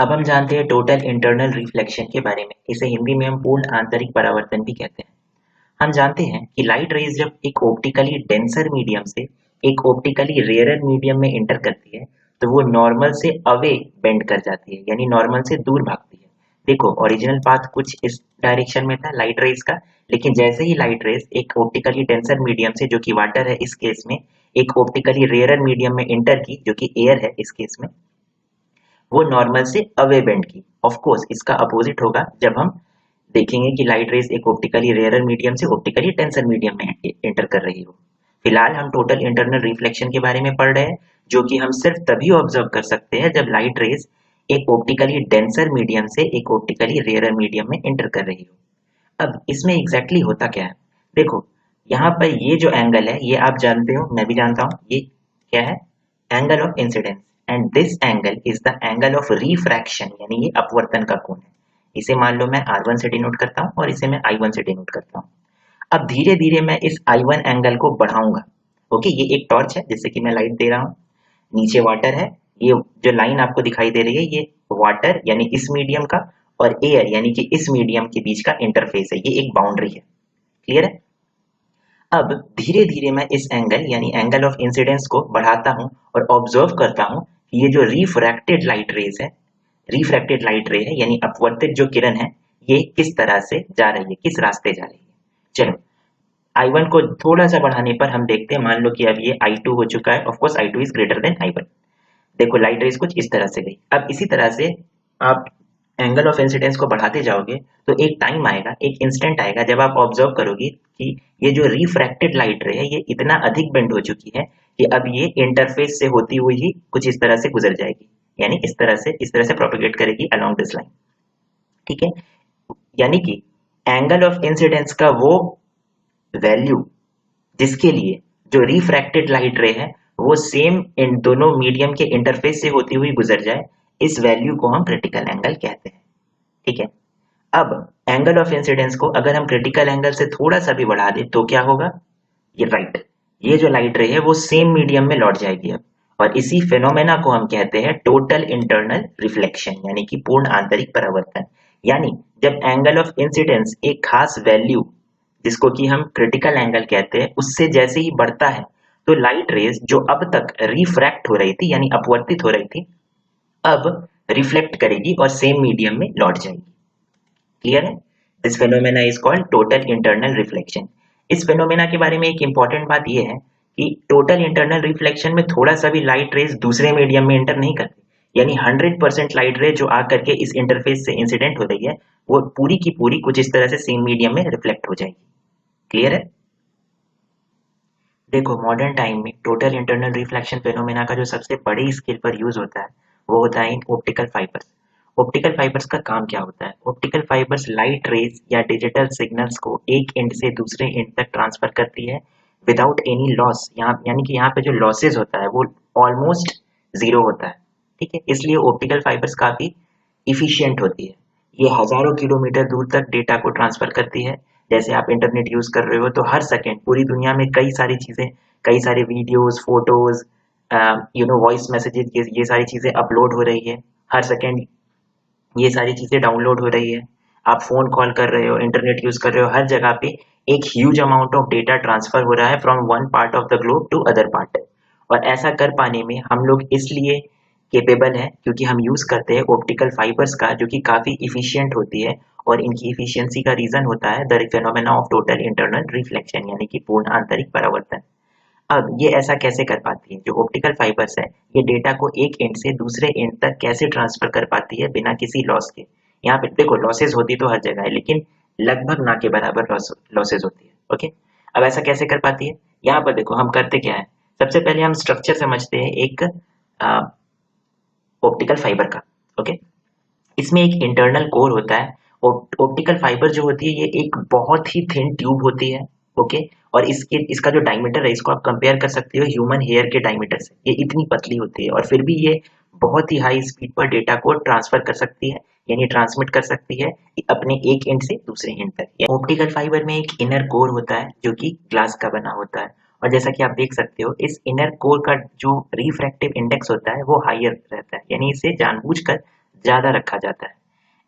अब हम जानते हैं टोटल इंटरनल रिफ्लेक्शन के बारे में। इसे हिंदी में हम पूर्ण आंतरिक परावर्तन भी कहते हैं। हम जानते हैं कि लाइट रेज जब एक ऑप्टिकली डेंसर मीडियम से एक ऑप्टिकली रेयरर मीडियम में इंटर करती है तो वो नॉर्मल से अवे बेंड कर जाती है, यानी नॉर्मल से दूर भागती है। देखो, ओरिजिनल पाथ कुछ इस डायरेक्शन में था लाइट रेज का, लेकिन जैसे ही लाइट रेज एक ऑप्टिकली डेंसर मीडियम से, जो कि वाटर है इस केस में, एक ऑप्टिकली रेयरर मीडियम में इंटर की, जो कि एयर है इस केस में, वो नॉर्मल से अवे बेंड की। ऑफ कोर्स इसका अपोजिट होगा जब हम देखेंगे कि लाइट रेज एक ऑप्टिकली रेयरर मीडियम से ऑप्टिकली डेंसर मीडियम में एंटर कर रही हो। फिलहाल हम टोटल इंटरनल रिफ्लेक्शन के बारे में पढ़ रहे हैं, जो कि हम सिर्फ तभी ऑब्जर्व कर सकते हैं जब लाइट रेज एक ऑप्टिकली डेंसर मीडियम से एक ऑप्टिकली रेयरर मीडियम में एंटर कर रही हो। अब इसमें एग्जैक्टली होता क्या है? देखो, यहाँ पर ये जो एंगल है, ये आप जानते हो, मैं भी जानता हूँ, ये क्या है? Angle of incidence. And this angle is the angle of refraction, यानी ये अपवर्तन का कोण है। इसे मान लो मैं R1 से डिनोट करता हूँ और इसे मैं I1 से डिनोट करता हूँ। अब धीरे धीरे मैं इस I1 एंगल को बढ़ाऊंगा। ओके, ये एक टॉर्च है जिससे कि मैं लाइट दे रहा हूँ। नीचे वाटर है, ये जो लाइन आपको दिखाई दे रही है, ये वाटर यानी इस मीडियम का और एयर यानी कि इस मीडियम के बीच का इंटरफेस है, ये एक बाउंड्री है। क्लियर है? अब धीरे धीरे मैं इस एंगल यानी एंगल ऑफ इंसिडेंस को बढ़ाता हूँ और ऑब्जर्व करता हूँ कि ये जो रिफ्रैक्टेड लाइट रेज है, रिफ्रैक्टेड लाइट रे है यानी अपवर्तित जो किरण है, ये किस तरह से जा रही है, किस रास्ते जा रही है। चलो, I1 को थोड़ा सा बढ़ाने पर हम देखते हैं, मान लो कि अब ये I2 हो चुका है। Of course I2 is greater than I1। देखो, लाइट रेज कुछ इस तरह से गई। अब इसी तरह से आप एंगल ऑफ इंसिडेंस को बढ़ाते जाओगे तो एक टाइम आएगा, एक इंस्टेंट आएगा जब आप ऑब्जर्व करोगे कि ये जो रिफ्रैक्टेड लाइट रे है, ये इतना अधिक बेंड हो चुकी है कि अब ये इंटरफेस से होती हुई ही कुछ इस तरह से गुजर जाएगी, यानी इस तरह से प्रोपेगेट करेगी अलोंग दिस लाइन। ठीक है? यानी कि एंगल ऑफ इंसिडेंस का वो वैल्यू जिसके लिए जो रिफ्रैक्टेड लाइट रे है वो सेम इन दोनों मीडियम के इंटरफेस से होती हुई गुजर जाए, इस वैल्यू को हम क्रिटिकल एंगल कहते हैं। ठीक है? अब एंगल ऑफ इंसिडेंस को अगर हम क्रिटिकल एंगल से थोड़ा सा भी बढ़ा दें तो क्या होगा? ये राइट, ये जो लाइट रे है वो सेम मीडियम में लौट जाएगी अब। और इसी फेनोमेना को हम कहते हैं टोटल इंटरनल रिफ्लेक्शन, यानी कि पूर्ण आंतरिक परावर्तन। यानी जब एंगल ऑफ इंसिडेंस एक खास वैल्यू, जिसको कि हम क्रिटिकल एंगल कहते हैं, उससे जैसे ही बढ़ता है तो लाइट रेज जो अब तक रिफ्रैक्ट हो रही थी यानी अपवर्तित हो रही थी, अब रिफ्लेक्ट करेगी और सेम मीडियम में लौट जाएगी। क्लियर है? This phenomena is called total internal reflection. इस फेनोमेना के बारे में एक इंपॉर्टेंट बात यह है कि टोटल इंटरनल रिफ्लेक्शन में थोड़ा सा भी लाइट रेज दूसरे मीडियम में इंटर नहीं करती, यानी 100% लाइट रे जो आकर के इस इंटरफेस से इंसिडेंट हो रही है वो पूरी की पूरी कुछ इस तरह से सेम मीडियम में रिफ्लेक्ट हो जाएगी। क्लियर है? देखो, मॉडर्न टाइम में टोटल इंटरनल रिफ्लेक्शन फेनोमेना का जो सबसे बड़ी स्केल पर यूज होता है वो होता है in optical fibres. Optical fibres का काम क्या होता है? ऑप्टिकल फाइबर्स लाइट रेज या डिजिटल सिग्नल्स को एक एंड से दूसरे एंड तक ट्रांसफर करती है विदाउट एनी लॉस। यहाँ यानी कि यहाँ पे जो लॉसेज होता है वो ऑलमोस्ट जीरो होता है। ठीक है? इसलिए ऑप्टिकल फाइबर्स काफी इफिशियंट होती है। ये हजारों किलोमीटर दूर तक डेटा को ट्रांसफर करती है। जैसे आप इंटरनेट यूज कर रहे हो तो हर सेकेंड पूरी दुनिया में कई सारी चीजें, कई सारे वीडियोस, फोटोज, वॉइस मैसेजेस, ये सारी चीजें अपलोड हो रही है। हर सेकेंड ये सारी चीजें डाउनलोड हो रही है। आप फोन कॉल कर रहे हो, इंटरनेट यूज कर रहे हो, हर जगह पे एक huge amount of data transfer हो रहा है from one part of the globe to other part. और ऐसा कर पाने में हम लोग इसलिए केपेबल हैं क्योंकि हम यूज करते हैं ऑप्टिकल फाइबर्स का, जो कि काफी इफिशियंट होती है। और इनकी इफिशियंसी का रीजन होता है the phenomena of total internal reflection, यानी कि पूर्ण आंतरिक परावर्तन। अब ये ऐसा कैसे कर पाती है? जो ऑप्टिकल फाइबर्स है, ये डेटा को एक एंड से दूसरे एंड तक कैसे ट्रांसफर कर पाती है बिना किसी लॉस के? यहाँ पे देखो, लॉसेज होती तो हर जगह है, लेकिन लगभग ना के बराबर लॉसेज होती है। ओके, अब ऐसा कैसे कर पाती है? यहाँ पर देखो, हम करते क्या है, सबसे पहले हम स्ट्रक्चर समझते हैं एक ऑप्टिकल फाइबर का। ओके, इसमें एक इंटरनल कोर होता है। ऑप्टिकल फाइबर जो होती है ये एक बहुत ही थिन ट्यूब होती है। ओके, और इसका जो डायमीटर है, इसको आप कंपेयर कर सकते हो ह्यूमन हेयर के डायमीटर से। ये इतनी पतली होती है और फिर भी ये बहुत ही हाई स्पीड पर डेटा को ट्रांसफर कर सकती है, यानी ट्रांसमिट कर सकती है अपने एक एंड से दूसरे एंड तक। ऑप्टिकल फाइबर में एक इनर कोर होता है जो कि ग्लास का बना होता है। और जैसा कि आप देख सकते हो, इस इनर कोर का जो रिफ्रैक्टिव इंडेक्स होता है वो हायर रहता है, यानी इसे जानबूझकर ज्यादा रखा जाता है।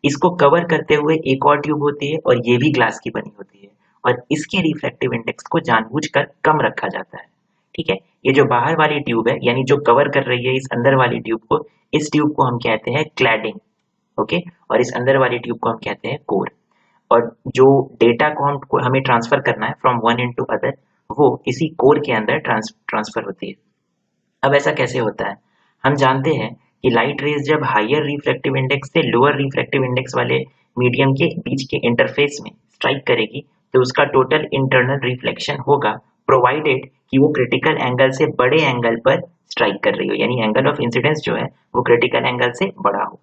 इसको कवर करते हुए एक और ट्यूब होती है और ये भी ग्लास की बनी होती है और इसके रिफ्रैक्टिव इंडेक्स को जानबूझकर कम रखा जाता है। ठीक है, ये जो बाहर वाली ट्यूब है यानी जो कवर कर रही है इस अंदर वाली ट्यूब को, इस ट्यूब को हम कहते हैं क्लैडिंग। ओके, और इस अंदर वाली ट्यूब को हम कहते हैं कोर। और जो डेटा को हमें ट्रांसफर करना है from one end to other, वो इसी कोर के अंदर ट्रांसफर होती है। अब ऐसा कैसे होता है? हम जानते हैं कि लाइट रेज जब हायर रिफ्रैक्टिव इंडेक्स से लोअर रिफ्रैक्टिव इंडेक्स वाले मीडियम के बीच के इंटरफेस में स्ट्राइक करेगी तो उसका टोटल इंटरनल रिफ्लेक्शन होगा, प्रोवाइडेड कि वो क्रिटिकल एंगल से बड़े एंगल पर स्ट्राइक कर रही हो, यानी एंगल ऑफ इंसिडेंस जो है वो क्रिटिकल एंगल से बड़ा हो।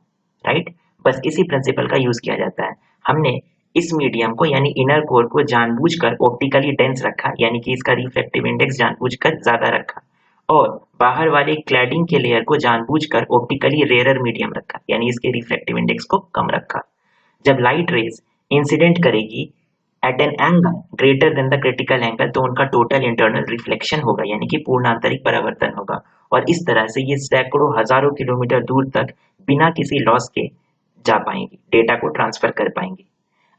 राइट, बस इसी प्रिंसिपल का यूज किया जाता है। हमने इस मीडियम को यानी इनर कोर को जानबूझकर ऑप्टिकली डेंस रखा, यानी कि इसका रिफ्रैक्टिव इंडेक्स जानबूझकर ज्यादा रखा, और बाहर वाले क्लैडिंग के लेयर को जानबूझकर ऑप्टिकली रेयरर मीडियम रखा, यानी इसके रिफ्रैक्टिव इंडेक्स को कम रखा। जब लाइट रेज इंसिडेंट करेगी at an angle greater than the critical angle तो उनका टोटल इंटरनल रिफ्लेक्शन होगा, यानी कि पूर्ण आंतरिक परावर्तन होगा, और इस तरह से ये सैकड़ों हजारों किलोमीटर दूर तक बिना किसी लॉस के जा पाएंगी, डेटा को ट्रांसफर कर पाएंगी।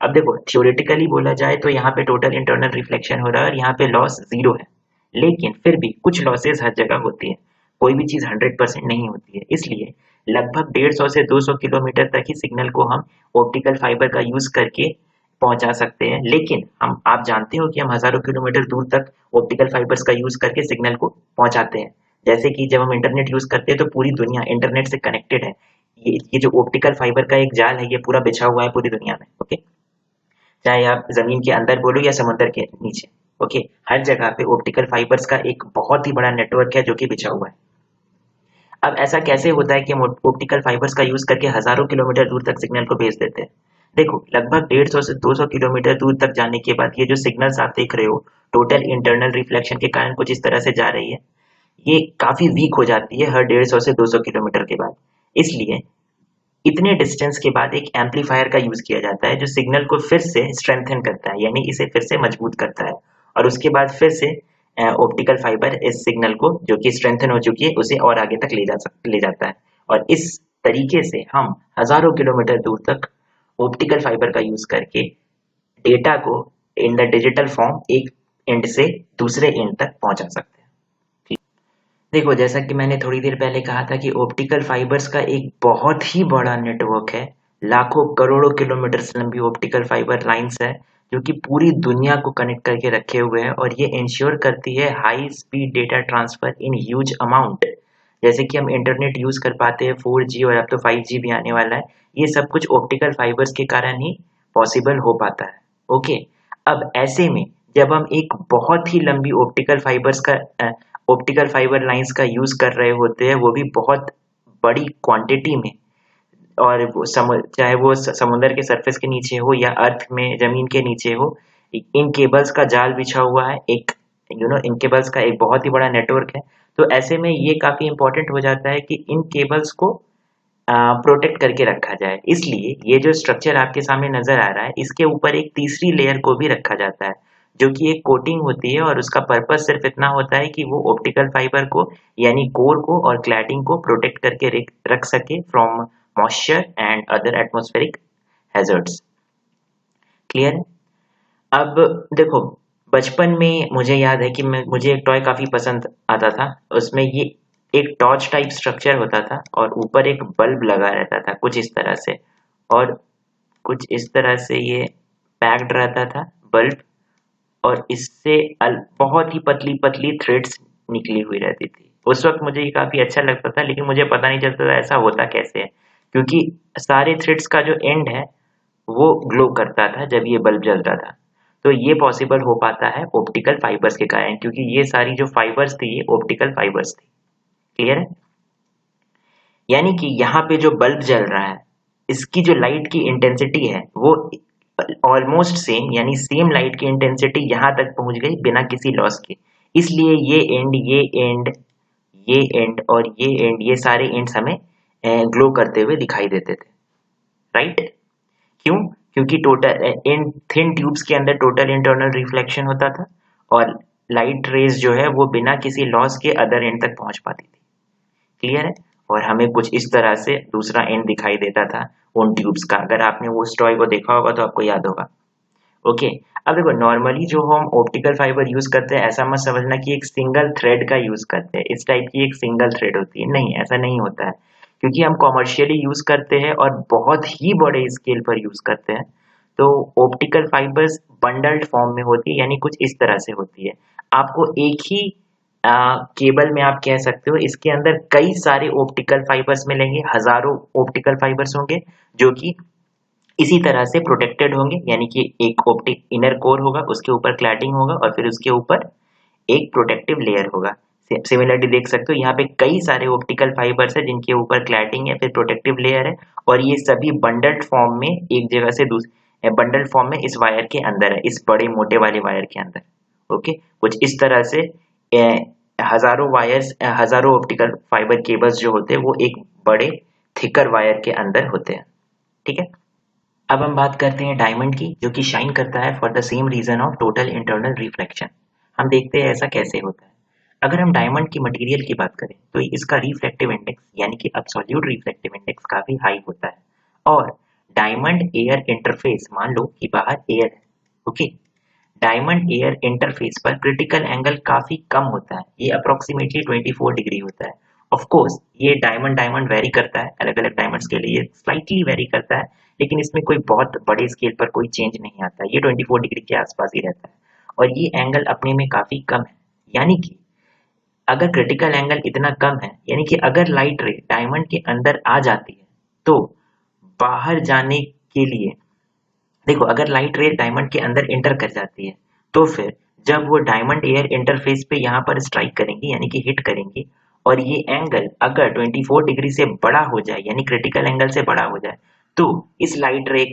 अब देखो, थ्योरेटिकली बोला जाए तो यहाँ पे टोटल इंटरनल रिफ्लेक्शन हो रहा है और यहाँ पे लॉस 0 है, लेकिन फिर भी कुछ लॉसेस हर जगह होती है, कोई भी चीज 100% नहीं होती है। इसलिए लगभग 150 से 200 किलोमीटर तक ही सिग्नल को हम ऑप्टिकल फाइबर का यूज करके पहुंचा सकते हैं, लेकिन हम आप जानते हो कि हम हजारों किलोमीटर दूर तक ऑप्टिकल फाइबर्स का यूज करके सिग्नल को पहुंचाते हैं। जैसे कि जब हम इंटरनेट यूज करते हैं तो पूरी दुनिया इंटरनेट से कनेक्टेड है। ये जो ऑप्टिकल फाइबर का एक जाल है ये पूरा बिछा हुआ है पूरी दुनिया में। ओके, चाहे आप जमीन के अंदर बोलो या समुद्र के नीचे। ओके, हर जगह पे ऑप्टिकल फाइबर्स का एक बहुत ही बड़ा नेटवर्क है जो कि बिछा हुआ है। अब ऐसा कैसे होता है कि हम ऑप्टिकल फाइबर्स का यूज करके हजारों किलोमीटर दूर तक सिग्नल को भेज देते हैं? देखो, लगभग 150 से 200 किलोमीटर दूर तक जाने के बाद ये जो सिग्नल्स आप देख रहे हो टोटल इंटरनल रिफ्लेक्शन के कारण कुछ इस तरह से जा रही है, ये काफी वीक हो जाती है हर 150 से 200 किलोमीटर के बाद। इसलिए इतने डिस्टेंस के बाद एक एम्पलीफायर का यूज किया जाता है जो सिग्नल को फिर से स्ट्रेंथन करता है, यानी इसे फिर से मजबूत करता है, और उसके बाद फिर से ऑप्टिकल फाइबर इस सिग्नल को जो कि स्ट्रेंथन हो चुकी है उसे और आगे तक ले जाता है, और इस तरीके से हम हजारों किलोमीटर दूर तक ऑप्टिकल फाइबर का यूज करके डेटा को इन द डिजिटल फॉर्म एक एंड से दूसरे एंड तक पहुंचा सकते हैं। देखो, जैसा कि मैंने थोड़ी देर पहले कहा था कि ऑप्टिकल फाइबर्स का एक बहुत ही बड़ा नेटवर्क है, लाखों करोड़ों किलोमीटर लंबी ऑप्टिकल फाइबर लाइंस है जो कि पूरी दुनिया को कनेक्ट करके रखे हुए हैं, और ये इंश्योर करती है high speed data transfer in huge amount. जैसे कि हम इंटरनेट यूज कर पाते हैं 4G और अब तो 5G भी आने वाला है, ये सब कुछ ऑप्टिकल फाइबर्स के कारण ही पॉसिबल हो पाता है। ओके, अब ऐसे में जब हम एक बहुत ही लंबी ऑप्टिकल फाइबर लाइंस का यूज कर रहे होते हैं, वो भी बहुत बड़ी क्वांटिटी में, और चाहे वो समुद्र के सरफेस के नीचे हो या अर्थ में जमीन के नीचे हो, इन केबल्स का जाल बिछा हुआ है, एक इन केबल्स का एक बहुत ही बड़ा नेटवर्क है। तो ऐसे में ये काफी इंपॉर्टेंट हो जाता है कि इन केबल्स को प्रोटेक्ट करके रखा जाए। इसलिए ये जो स्ट्रक्चर आपके सामने नजर आ रहा है इसके ऊपर एक तीसरी लेयर को भी रखा जाता है जो कि एक कोटिंग होती है, और उसका पर्पस सिर्फ इतना होता है कि वो ऑप्टिकल फाइबर को यानी कोर को और क्लैडिंग को प्रोटेक्ट करके रख सके from moisture and other atmospheric hazards. Clear है? अब देखो, बचपन में मुझे याद है कि मुझे एक टॉय काफी पसंद आता था। उसमें ये एक टॉर्च टाइप स्ट्रक्चर होता था और ऊपर एक बल्ब लगा रहता था कुछ इस तरह से, और कुछ इस तरह से ये पैक्ड रहता था बल्ब, और इससे बहुत ही पतली पतली थ्रेड्स निकली हुई रहती थी। उस वक्त मुझे ये काफी अच्छा लगता था, लेकिन मुझे पता नहीं चलता था ऐसा होता कैसे है, क्योंकि सारे थ्रेड्स का जो एंड है वो ग्लो करता था जब ये बल्ब जलता था। तो ये पॉसिबल हो पाता है ऑप्टिकल फाइबर्स के कारण, क्योंकि ये सारी जो फाइबर्स थी ये ऑप्टिकल फाइबर्स थी। क्लियर है? यानी कि यहाँ पे जो बल्ब जल रहा है इसकी जो लाइट की इंटेंसिटी है वो ऑलमोस्ट सेम, यानी सेम लाइट की इंटेंसिटी यहाँ तक पहुंच गई बिना किसी लॉस के। इसलिए ये एंड ये एंड ये एंड और ये एंड, ये सारे एंड्स हमें ग्लो करते हुए दिखाई देते थे। राइट? क्यों? क्योंकि टोटल इन थिन ट्यूब्स के अंदर टोटल इंटरनल रिफ्लेक्शन होता था और लाइट रेज जो है वो बिना किसी लॉस के अदर एंड तक पहुंच पाती थी। क्लियर है? और हमें कुछ इस तरह से दूसरा एंड दिखाई देता था उन ट्यूब्स का। अगर आपने वो टॉय को देखा होगा तो आपको याद होगा। ओके, अब देखो नॉर्मली जो हम ऑप्टिकल फाइबर यूज करते हैं, ऐसा मत समझना कि एक सिंगल थ्रेड का यूज करते हैं, इस टाइप की एक सिंगल थ्रेड होती है, नहीं, ऐसा नहीं होता है। क्योंकि हम कॉमर्शियली यूज करते हैं और बहुत ही बड़े स्केल पर यूज करते हैं, तो ऑप्टिकल फाइबर्स बंडल्ड फॉर्म में होती है, यानी कुछ इस तरह से होती है। आपको एक ही केबल में आप कह सकते हो इसके अंदर कई सारे ऑप्टिकल फाइबर्स मिलेंगे, हजारों ऑप्टिकल फाइबर्स होंगे जो कि इसी तरह से प्रोटेक्टेड होंगे, यानी कि एक ऑप्टिक इनर कोर होगा, उसके ऊपर क्लैडिंग होगा और फिर उसके ऊपर एक प्रोटेक्टिव लेयर होगा। सिमिलरली देख सकते हो यहाँ पे कई सारे ऑप्टिकल फाइबर्स है जिनके ऊपर क्लैडिंग है, फिर प्रोटेक्टिव लेयर है, और ये सभी बंडल्ड फॉर्म में एक जगह से दूसरे बंडल्ड फॉर्म में इस वायर के अंदर है, इस बड़े मोटे वाले वायर के अंदर। ओके, कुछ इस तरह से हजारों वायर्स, हजारों ऑप्टिकल फाइबर केबल्स जो होते हैं वो एक बड़े थिकर वायर के अंदर होते हैं। ठीक है, अब हम बात करते हैं डायमंड की, जो कि शाइन करता है for the same reason of total internal reflection. हम देखते हैं ऐसा कैसे होता है। अगर हम डायमंड की मटेरियल की बात करें तो इसका रिफ्लेक्टिव इंडेक्स यानी कि एब्सोल्यूट रिफ्लेक्टिव इंडेक्स काफी हाई होता है, और डायमंड एयर इंटरफेस, मान लो कि बाहर एयर है, ओके, डायमंड एयर इंटरफेस पर क्रिटिकल एंगल काफी कम होता है, ये अप्रोक्सीमेटली 24 डिग्री होता है। ऑफ कोर्स ये डायमंड डायमंड वेरी करता है, अलग अलग डायमंड्स के लिए स्लाइटली वेरी करता है, लेकिन इसमें कोई बहुत बड़े स्केल पर कोई चेंज नहीं आता है, ये 24 डिग्री के आसपास ही रहता है, और ये एंगल अपने में काफी कम है। यानी कि अगर क्रिटिकल एंगल इतना कम है, यानी कि अगर लाइट रे डायमंड के अंदर आ जाती है तो बाहर जाने के लिए, देखो अगर लाइट रे डायमंड के अंदर एंटर कर जाती है तो फिर जब वो डायमंड एयर इंटरफेस पे यहाँ पर स्ट्राइक करेंगी यानी कि हिट करेंगी, और ये एंगल अगर 24 डिग्री से बड़ा हो जाए यानी क्रिटिकल एंगल से बड़ा हो जाए, तो इस लाइट रे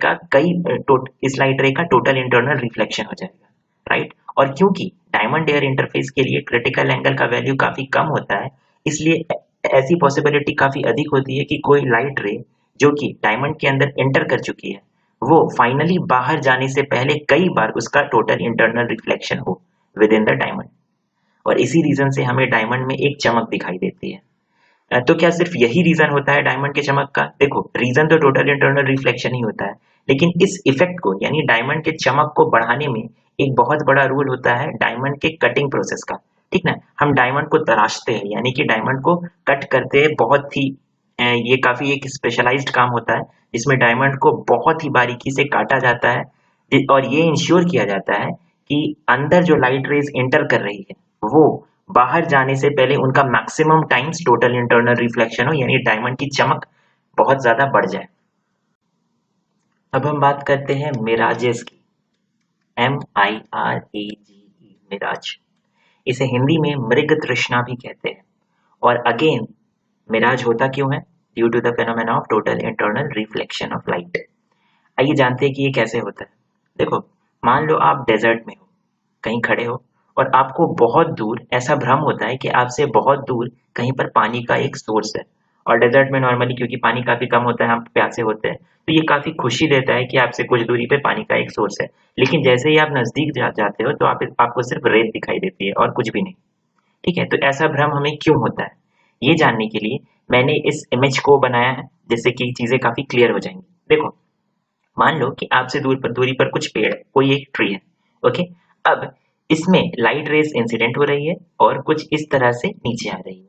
का टोटल इंटरनल रिफ्लेक्शन हो जाएगा, राइट। और क्योंकि डायमंड एयर इंटरफेस के लिए क्रिटिकल एंगल का वैल्यू काफी कम होता है, इसलिए ऐसी पॉसिबिलिटी काफी अधिक होती है कि कोई लाइट रे जो कि डायमंड के अंदर एंटर कर चुकी है वो फाइनली बाहर जाने से पहले कई बार उसका टोटल इंटरनल रिफ्लेक्शन हो विद इन द डायमंड, और इसी रीजन से हमें डायमंड में एक चमक दिखाई देती है। तो क्या सिर्फ यही रीजन होता है डायमंड के चमक का? देखो रीजन तो टोटल इंटरनल रिफ्लेक्शन ही होता है, लेकिन इस इफेक्ट को यानी डायमंड के चमक को बढ़ाने में एक बहुत बड़ा रोल होता है डायमंड के कटिंग प्रोसेस का। ठीक ना, हम डायमंड को तराशते हैं यानी कि डायमंड को कट करते हैं, बहुत ही ये काफी एक स्पेशलाइज्ड काम होता है जिसमें डायमंड को बहुत ही बारीकी से काटा जाता है, और ये इंश्योर किया जाता है कि अंदर जो लाइट रेज एंटर कर रही है वो बाहर जाने से पहले उनका maximum times total internal reflection हो, यानी डायमंड की चमक बहुत ज्यादा बढ़ जाए। अब हम बात करते हैं मिराजेस की, MIRAGE, मिराज। इसे हिंदी में मृग तृष्णा भी कहते हैं, और अगेन मिराज होता क्यों है? Due to the phenomena of total internal reflection of light. आइए जानते हैं कि ये कैसे होता है। देखो मान लो आप डेजर्ट में हो, कहीं खड़े हो, और आपको बहुत दूर ऐसा भ्रम होता है कि आपसे बहुत दूर कहीं पर पानी का एक सोर्स है, और डेजर्ट में नॉर्मली क्योंकि पानी काफी कम होता है, हम प्यासे होते हैं, तो ये काफी खुशी देता है कि आपसे कुछ दूरी पे पानी का एक सोर्स है। लेकिन जैसे ही आप नजदीक जाते हो तो आपको सिर्फ रेत दिखाई देती है और कुछ भी नहीं। ठीक है, तो ऐसा भ्रम हमें क्यों होता है, ये जानने के लिए मैंने इस इमेज को बनाया है जिससे कि चीजें काफी क्लियर हो जाएंगी। देखो मान लो कि आपसे दूरी पर कुछ पेड़ है, कोई एक ट्री है, ओके। अब इसमें लाइट रेज इंसिडेंट हो रही है और कुछ इस तरह से नीचे आ रही है।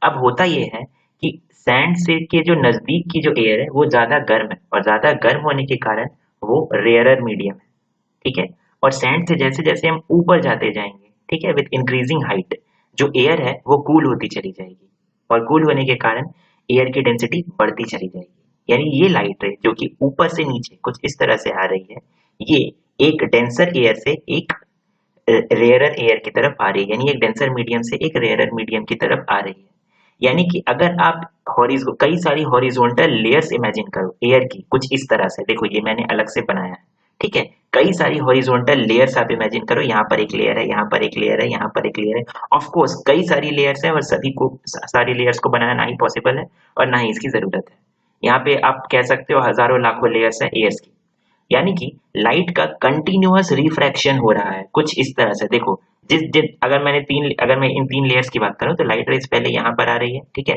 अब होता ये है कि सैंड से के जो नजदीक की जो एयर है वो ज्यादा गर्म है, और ज्यादा गर्म होने के कारण वो रेयरर मीडियम है, ठीक है। और सैंड से जैसे जैसे हम ऊपर जाते जाएंगे, ठीक है, विद इंक्रीजिंग हाइट, जो एयर है वो कूल होती चली जाएगी, और कूल होने के कारण एयर की डेंसिटी बढ़ती चली जाएगी। यानी ये लाइट रे जो कि ऊपर से नीचे कुछ इस तरह से आ रही है, ये एक डेंसर एयर से एक रेयरर एयर की तरफ आ रही है, यानी एक डेंसर मीडियम से एक रेयरर मीडियम की तरफ आ रही है। यानी कि अगर आप कई सारी हॉरिजॉन्टल लेयर्स इमेजिन करो एयर की कुछ इस तरह से, देखो ये मैंने अलग से बनाया है, ठीक है, कई सारी हॉरिजॉन्टल लेयर्स आप इमेजिन करो, यहाँ पर एक लेयर है, यहाँ पर एक लेयर है, यहाँ पर एक लेयर है। ऑफ कोर्स कई सारी लेयर्स है और सभी को सारी लेयर्स को बनाना ना ही पॉसिबल है और ना ही इसकी जरूरत है। यहाँ पे आप कह सकते हो हजारों लाखों लेयर्स है एयर्स की। यानी कि लाइट का कंटिन्यूअस रिफ्रैक्शन हो रहा है कुछ इस तरह से। देखो जिस जिस अगर मैं इन तीन लेयर्स की बात करूं तो लाइट रेज पहले यहाँ पर आ रही है, ठीक है,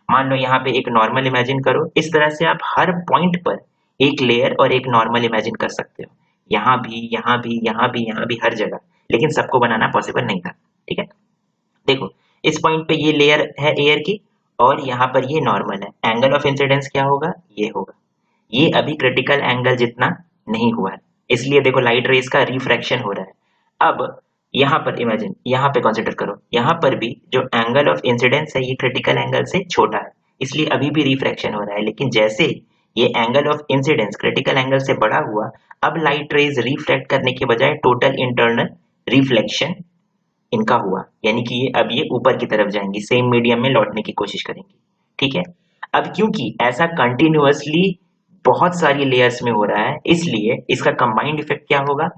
मान लो यहाँ पे एक नॉर्मल इमेजिन करो। इस तरह से आप हर पॉइंट पर एक लेयर और एक नॉर्मल इमेजिन कर सकते हो, यहाँ भी, यहाँ भी, यहाँ भी, यहाँ भी, हर जगह। लेकिन सबको बनाना पॉसिबल नहीं था। ठीक है, देखो इस पॉइंट पे ये लेयर है एयर की और यहाँ पर ये नॉर्मल है। एंगल ऑफ इंसिडेंस क्या होगा, ये होगा। ये अभी क्रिटिकल एंगल जितना नहीं हुआ है, इसलिए देखो लाइट रेज का रिफ्रैक्शन हो रहा है। अब यहाँ पर इमेजिन, यहाँ पे कंसिडर करो, यहाँ पर भी जो एंगल ऑफ इंसिडेंस है ये क्रिटिकल एंगल से छोटा है, इसलिए अभी भी रिफ्रैक्शन हो रहा है। लेकिन जैसे ये angle of incidence critical angle से बड़ा हुआ, अब लाइट रेज रिफ्लेक्ट करने के बजाय टोटल इंटरनल रिफ्लेक्शन इनका हुआ, यानी कि ये अब ये ऊपर की तरफ जाएंगी, सेम मीडियम में लौटने की कोशिश करेंगी। ठीक है, अब क्योंकि ऐसा कंटिन्यूअसली बहुत सारी लेयर्स में हो रहा है, इसलिए इसका कंबाइंड इफेक्ट क्या होगा,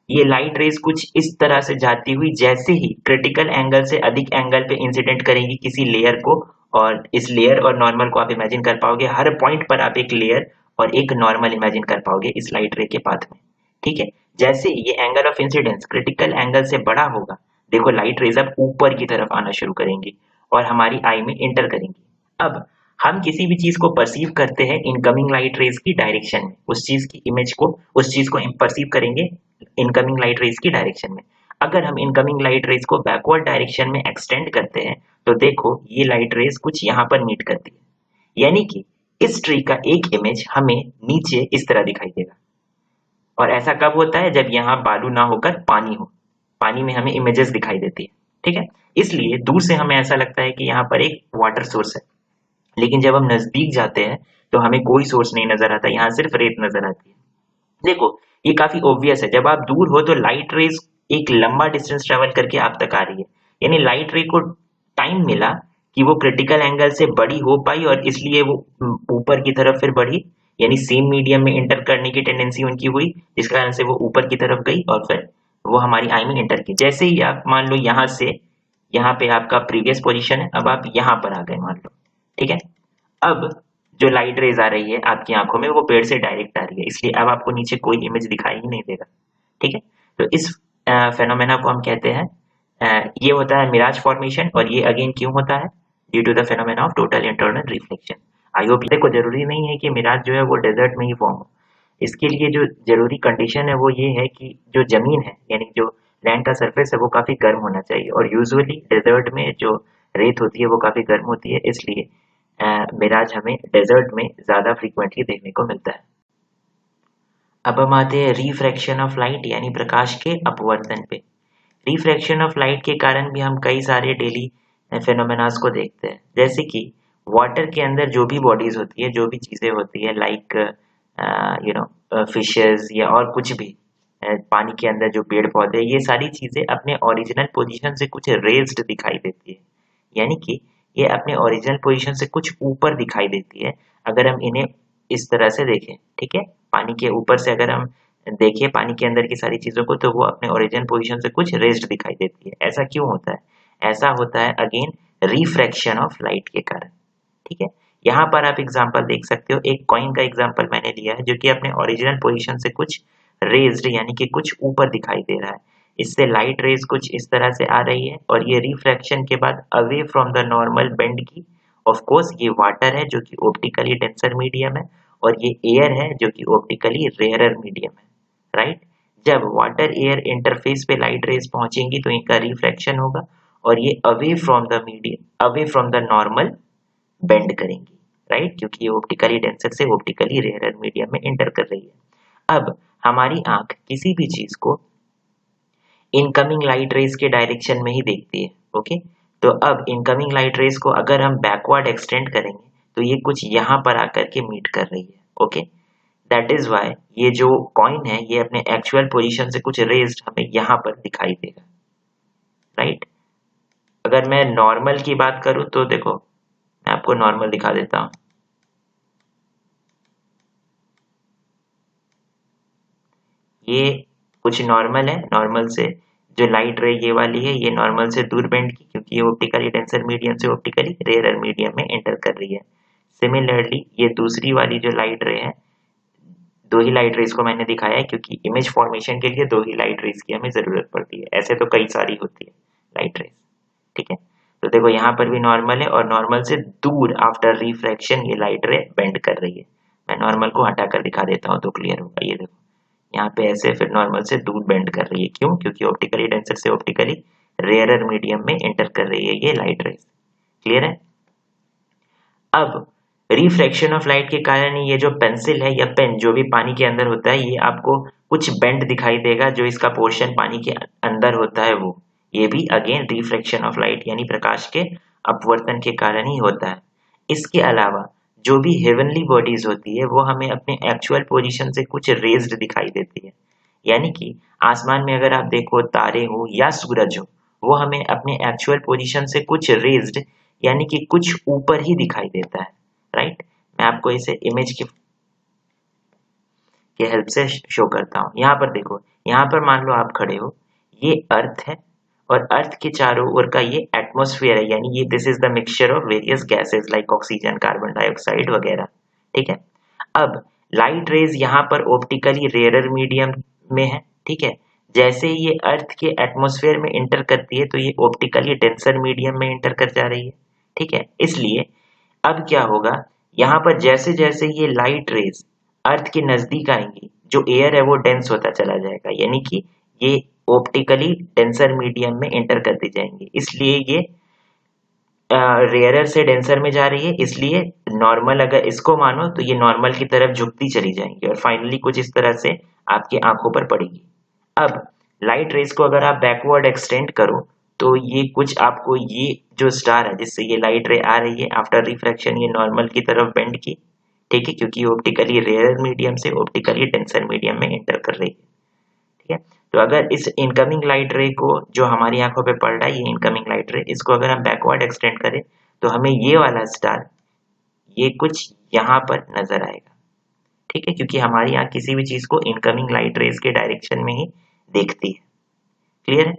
ये लाइट रेज कुछ इस तरह से जाती हुई जैसे ही क्रिटिकल एंगल से अधिक एंगल पे इंसिडेंट करेंगी किसी लेयर को, और इस लेयर और नॉर्मल को आप इमेजिन कर पाओगे, हर पॉइंट पर आप एक लेयर और एक नॉर्मल इमेजिन कर पाओगे इस लाइट रे के पाथ में। ठीक है, जैसे ये angle of incidence critical angle से बड़ा होगा, देखो लाइट रेज अब ऊपर की तरफ आना शुरू करेंगी और हमारी आई में इंटर करेंगी। अब हम किसी भी चीज को परसीव करते हैं इनकमिंग लाइट रेज की डायरेक्शन में, उस चीज की इमेज को, उस चीज को परसीव करेंगे इनकमिंग लाइट रेज की डायरेक्शन में। अगर हम इनकमिंग लाइट रेज को बैकवर्ड डायरेक्शन में एक्सटेंड करते हैं तो देखो ये लाइट रेज कुछ यहाँ पर मीट करती है, यानी कि इस ट्री का एक इमेज हमें नीचे इस तरह दिखाई देगा। और ऐसा कब होता है, जब यहाँ बालू ना होकर पानी हो, पानी में हमें इमेजेस दिखाई देती है। ठीक है, इसलिए दूर से हमें ऐसा लगता है कि यहाँ पर एक वाटर सोर्स है, लेकिन जब हम नजदीक जाते हैं तो हमें कोई सोर्स नहीं नजर आता, यहाँ सिर्फ रेत नजर आती है। देखो ये काफी ऑब्वियस है, जब आप दूर हो तो लाइट रेज एक लंबा डिस्टेंस ट्रेवल करके आप तक आ रही है, यानी लाइट रे को टाइम मिला कि वो क्रिटिकल एंगल से बड़ी हो पाई और इसलिए वो ऊपर की तरफ फिर बढ़ी, यानी सेम मीडियम में इंटर करने की टेंडेंसी उनकी हुई, जिस कारण से वो ऊपर की तरफ गई और फिर वो हमारी आई में इंटर की। जैसे ही आप मान लो यहाँ से, यहाँ पे आपका प्रीवियस पोजीशन है, अब आप यहाँ पर आ गए मान लो। ठीक है, अब जो लाइट रेज आ रही है आपकी आंखों में वो पेड़ से डायरेक्ट आ रही है, इसलिए अब आपको नीचे कोई इमेज दिखाई ही नहीं देगा। ठीक है, तो इस फेनोमेना को हम कहते हैं, ये होता है मिराज फॉर्मेशन, और ये अगेन क्यों होता है, due to the phenomena of total internal reflection. I hope देखो जरूरी नहीं है कि मिराज जो है वो डेजर्ट में ही फॉर्म हो, इसके लिए जो जरूरी कंडीशन है वो ये है कि जो जमीन है यानी जो लैंड का सरफेस है वो काफी गर्म होना चाहिए, और यूजुअली डेजर्ट में जो रेत होती है वो काफी गर्म होती है, इसलिए मिराज हमें डेजर्ट में ज्यादा फ्रीक्वेंटली देखने को मिलता है। अब हम आते हैं रिफ्रैक्शन ऑफ लाइट यानी प्रकाश के अपवर्तन पे। रिफ्रैक्शन ऑफ लाइट के कारण भी हम कई सारे डेली फेनोमेनास को देखते हैं, जैसे कि वाटर के अंदर जो भी बॉडीज होती है, जो भी चीजें होती है, लाइक फिशेस या और कुछ भी, पानी के अंदर जो पेड़ पौधे, ये सारी चीजें अपने ओरिजिनल पोजीशन से कुछ रेज्ड दिखाई देती है, यानी कि ये अपने ओरिजिनल पोजीशन से कुछ ऊपर दिखाई देती है अगर हम इन्हें इस तरह से देखें। ठीक है, पानी के ऊपर से अगर हम देखें पानी के अंदर की सारी चीजों को, तो वो अपने ओरिजिनल पोजीशन से कुछ रेज्ड दिखाई देती है। ऐसा क्यों होता है, ऐसा होता है अगेन रिफ्रैक्शन ऑफ लाइट के कारण। ठीक है, यहाँ पर आप एग्जांपल देख सकते हो, एक कॉइन का एग्जांपल मैंने लिया है जो कि अपने ओरिजिनल पोजीशन से कुछ रेज्ड यानी कि कुछ ऊपर दिखाई दे रहा है, इससे लाइट रेज कुछ इस तरह से आ रही है और ये रिफ्रैक्शन के बाद away from the normal bend की। ऑफ कोर्स ये वाटर है जो कि ऑप्टिकली डेंसर मीडियम है, और ये एयर है जो कि ऑप्टिकली रेयरर मीडियम है, राइट। जब वाटर एयर इंटरफेस पे लाइट रेज पहुंचेंगी तो इनका रिफ्रैक्शन होगा और ये away from the medium, away from the normal bend करेंगी, राइट, क्योंकि ये ऑप्टिकली डेंसर से ऑप्टिकली रेयरर मीडियम में इंटर कर रही है। अब हमारी आंख किसी भी चीज को इनकमिंग लाइट रेज के डायरेक्शन में ही देखती है। ओके, तो अब इनकमिंग लाइट रेज को अगर हम बैकवर्ड एक्सटेंड करेंगे तो ये कुछ यहाँ पर आकर के मीट कर रही है। ओके, दैट इज वाई ये जो कॉइन है ये अपने एक्चुअल पोजीशन से कुछ रेज्ड हमें यहाँ पर दिखाई देगा, राइट। अगर मैं नॉर्मल की बात करूं तो देखो मैं आपको नॉर्मल दिखा देता हूं, ये कुछ नॉर्मल है, नॉर्मल से जो लाइट रे ये वाली है ये नॉर्मल से दूर बेंड की, क्योंकि ये ऑप्टिकली डेंसर मीडियम से ऑप्टिकली रेयरर मीडियम में एंटर कर रही है। सिमिलरली ये दूसरी वाली जो लाइट रे है, दो ही लाइट रेज को मैंने दिखाया है क्योंकि इमेज फॉर्मेशन के लिए दो ही लाइट रेज की हमें जरूरत पड़ती है, ऐसे तो कई सारी होती है लाइट रेज। ठीक है, तो देखो यहाँ पर भी नॉर्मल है और नॉर्मल से दूर आफ्टर रिफ्रैक्शन ये लाइट रे बेंड कर रही है। मैं नॉर्मल को हटाकर दिखा देता हूँ तो क्लियर होगा। ये देखो यहाँ पे ऐसे फिर नॉर्मल से दूर बेंड कर रही है। क्यों? क्योंकि ऑप्टिकली डेंसर से ऑप्टिकली रेयरर मीडियम में एंटर कर रही है ये लाइट रेज। क्लियर है? अब रिफ्रैक्शन ऑफ लाइट के कारण ये जो पेंसिल है या पेन जो भी पानी के अंदर होता है ये आपको कुछ बेंड दिखाई देगा, जो इसका पोर्शन पानी के अंदर होता है वो। ये भी अगेन रिफ्रैक्शन ऑफ लाइट यानी प्रकाश के अपवर्तन के कारण ही होता है। इसके अलावा जो भी हेवनली बॉडीज होती है वो हमें अपने एक्चुअल पोजीशन से कुछ रेज्ड दिखाई देती है। यानी कि आसमान में अगर आप देखो तारे हो या सूरज हो, वो हमें अपने एक्चुअल पोजीशन से कुछ रेज्ड यानी कि कुछ ऊपर ही दिखाई देता है। राइट? मैं आपको इसे इमेज के हेल्प से शो करता हूँ। यहाँ पर देखो, यहाँ पर मान लो आप खड़े हो, ये अर्थ है और अर्थ के चारों ओर का ये एटमॉस्फेयर है, यानी ये this is the mixture of various gases like oxygen, carbon dioxide वगैरह। ठीक है? अब लाइट रेज यहाँ पर ऑप्टिकली रेयरर मीडियम में है। ठीक है? जैसे ही ये अर्थ के एटमॉस्फेयर में इंटर करती है तो ये ऑप्टिकली डेंसर मीडियम में इंटर कर जा रही है। ठीक है? इसलिए अब क्या होगा, यहाँ पर जैसे जैसे ये लाइट रेज अर्थ के नजदीक आएंगी, जो एयर है वो डेंस होता चला जाएगा, यानी कि ये ऑप्टिकली डेंसर मीडियम में एंटर करती जाएंगी। इसलिए ये रेयरर से डेंसर में जा रही है, इसलिए नॉर्मल अगर इसको मानो तो ये नॉर्मल की तरफ झुकती चली जाएंगी और फाइनली कुछ इस तरह से आपकी आंखों पर पड़ेगी। अब लाइट रेज को अगर आप बैकवर्ड एक्सटेंड करो तो ये कुछ आपको ये जो स्टार है जिससे ये लाइट रे आ रही है आफ्टर रिफ्रैक्शन ये नॉर्मल की तरफ बेंड की। ठीक है? क्योंकि ये ऑप्टिकली रेयर मीडियम से ऑप्टिकली डेंसर मीडियम में एंटर कर रही है। ठीक है? तो अगर इस इनकमिंग लाइट रे को जो हमारी आंखों पे पड़ रहा है, ये इनकमिंग लाइट रे, इसको अगर हम बैकवर्ड एक्सटेंड करें तो हमें ये वाला स्टार ये कुछ यहाँ पर नजर आएगा। ठीक है? क्योंकि हमारी आंख किसी भी चीज को इनकमिंग लाइट रेज के डायरेक्शन में ही देखती है। क्लियर है?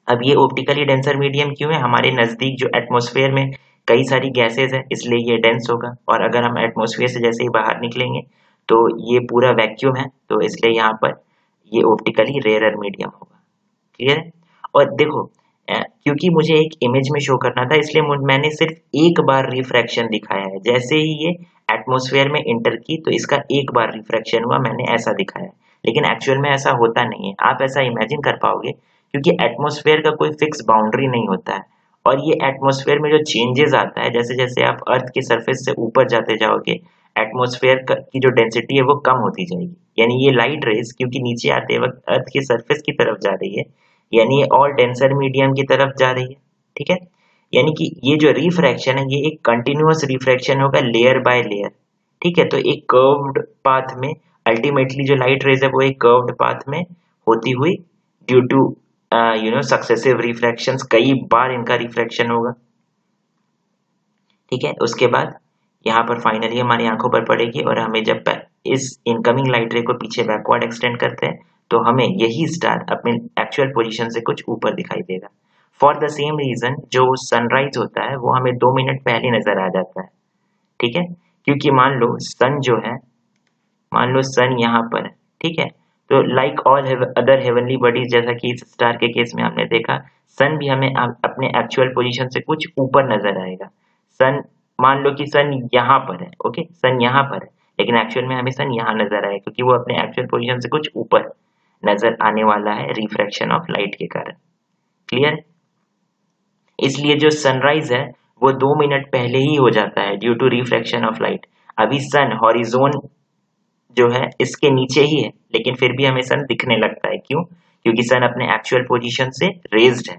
अब ये ऑप्टिकली डेंसर मीडियम क्यों है? हमारे नजदीक जो एटमॉस्फेयर में कई सारी गैसेज है इसलिए ये डेंस होगा, और अगर हम एटमॉस्फेयर से जैसे ही बाहर निकलेंगे तो ये पूरा वैक्यूम है, तो इसलिए यहाँ पर ये ऑप्टिकली रेयरर मीडियम होगा। क्लियर है? और देखो क्योंकि मुझे एक इमेज में शो करना था इसलिए मैंने सिर्फ एक बार रिफ्रैक्शन दिखाया है। जैसे ही ये एटमॉस्फेयर में इंटर की तो इसका एक बार रिफ्रैक्शन हुआ, मैंने ऐसा दिखाया है। लेकिन एक्चुअल में ऐसा होता नहीं है। आप ऐसा इमेजिन कर पाओगे क्योंकि एटमॉस्फेयर का कोई फिक्स बाउंड्री नहीं होता है, और ये एटमॉस्फेयर में जो चेंजेस आता है जैसे जैसे आप अर्थ की सरफेस से ऊपर जाते जाओगे एटमॉस्फेयर की जो डेंसिटी है वो कम होती जाएगी। यानी ये लाइट रेज क्योंकि नीचे आते वक्त अर्थ की सरफेस की तरफ जा रही है, यानी ये और डेंसर मीडियम की तरफ जा रही है। ठीक है? यानी कि ये जो रिफ्रैक्शन है ये एक कंटिन्यूअस रिफ्रैक्शन होगा लेयर बाय लेयर। ठीक है? तो एक कर्व्ड पाथ में अल्टीमेटली जो लाइट रेज है वो एक कर्व्ड पाथ में होती हुई ड्यू टू सक्सेसिव रिफ्रैक्शंस, कई बार इनका रिफ्रैक्शन होगा। ठीक है? उसके बाद यहाँ पर फाइनली हमारी आंखों पर पड़ेगी और हमें जब इस इनकमिंग लाइट रे को पीछे बैकवर्ड एक्सटेंड करते हैं तो हमें यही स्टार अपने एक्चुअल पोजीशन से कुछ ऊपर दिखाई देगा। फॉर द सेम रीजन जो सनराइज होता है वो हमें 2 मिनट पहले नजर आ जाता है। ठीक है? क्योंकि मान लो सन जो है, मान लो सन यहाँ पर है। ठीक है? तो like all other heavenly bodies, जैसा कि इस स्टार के केस में हमने देखा, सन भी हमें अपने एक्चुअल पोजीशन से कुछ ऊपर नजर आएगा। सन, मान लो कि सन यहाँ पर है, ओके, सन यहाँ पर है, लेकिन एक्चुअल में हमें सन यहाँ नजर आएगा क्योंकि वो अपने एक्चुअल पोजीशन से कुछ ऊपर नजर आने वाला है रिफ्रैक्शन ऑफ लाइट के कारण। क्लियर? इसलिए जो सनराइज है वो 2 मिनट पहले ही हो जाता है due to refraction of light. अभी सन हॉरिजोन जो है इसके नीचे ही है, लेकिन फिर भी हमें सन दिखने लगता है। क्यों? क्योंकि सन अपने एक्चुअल पोजीशन से रेज्ड है।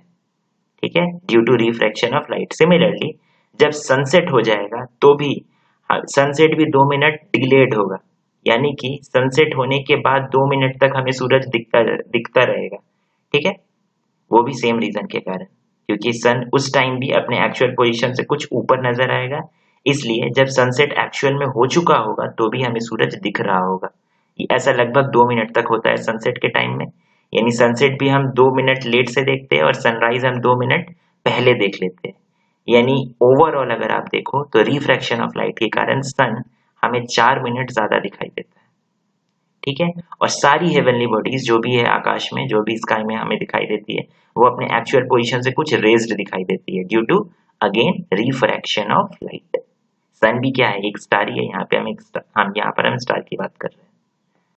ठीक है? Due to refraction of light. Similarly जब सनसेट हो जाएगा तो भी सनसेट भी 2 मिनट डिलेड होगा, यानी कि सनसेट होने के बाद 2 मिनट तक हमें सूरज दिखता रहेगा। ठीक है? वो भी सेम रीजन के कारण, क्योंकि सन उस टाइम भी अपने एक्चुअल पोजीशन से कुछ ऊपर नजर आएगा, इसलिए जब सनसेट एक्चुअल में हो चुका होगा तो भी हमें सूरज दिख रहा होगा। ऐसा लगभग 2 मिनट तक होता है सनसेट के टाइम में, यानी सनसेट भी हम 2 मिनट लेट से देखते हैं और सनराइज हम 2 मिनट पहले देख लेते हैं। यानी ओवरऑल अगर आप देखो तो रिफ्रैक्शन ऑफ लाइट के कारण सन हमें 4 मिनट ज्यादा दिखाई देता है। ठीक है। और सारी हेवनली बॉडीज जो भी है आकाश में, जो भी स्काई में हमें दिखाई देती है, वो अपने एक्चुअल पोजीशन से कुछ रेज्ड दिखाई देती है due to again refraction of light. Sun भी क्या है, एक स्टार ही है। यहाँ पे हम यहाँ पर हम स्टार की बात कर रहे हैं।